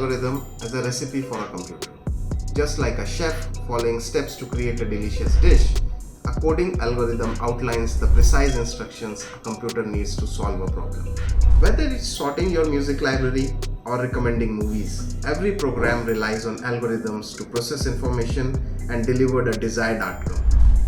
algorithm as a recipe for a computer. Just like a chef following steps to create a delicious dish, a coding algorithm outlines the precise instructions a computer needs to solve a problem. Whether it's sorting your music library or recommending movies, every program relies on algorithms to process information and deliver the desired outcome.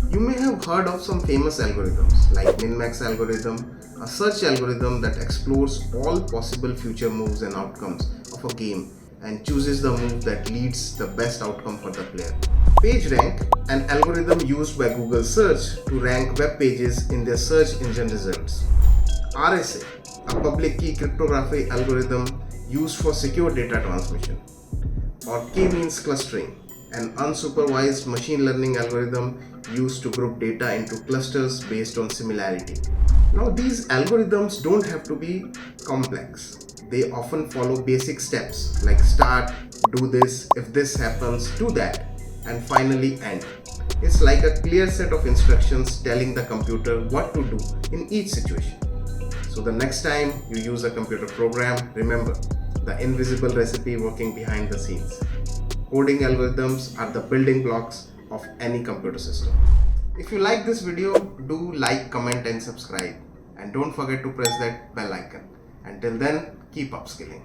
You may have heard of some famous algorithms like min-max algorithm, a search algorithm that explores all possible future moves and outcomes of a game and chooses the move that leads the best outcome for the player. PageRank, an algorithm used by Google Search to rank web pages in their search engine results. RSA, a public key cryptography algorithm used for secure data transmission. Or k-means clustering, an unsupervised machine learning algorithm used to group data into clusters based on similarity. Now, these algorithms don't have to be complex. They often follow basic steps like start, do this, if this happens, do that, and finally end. It's like a clear set of instructions telling the computer what to do in each situation. So the next time you use a computer program, remember the invisible recipe working behind the scenes. Coding algorithms are the building blocks of any computer system. If you like this video, do like, comment and subscribe. And don't forget to press that bell icon. Until then, keep upskilling.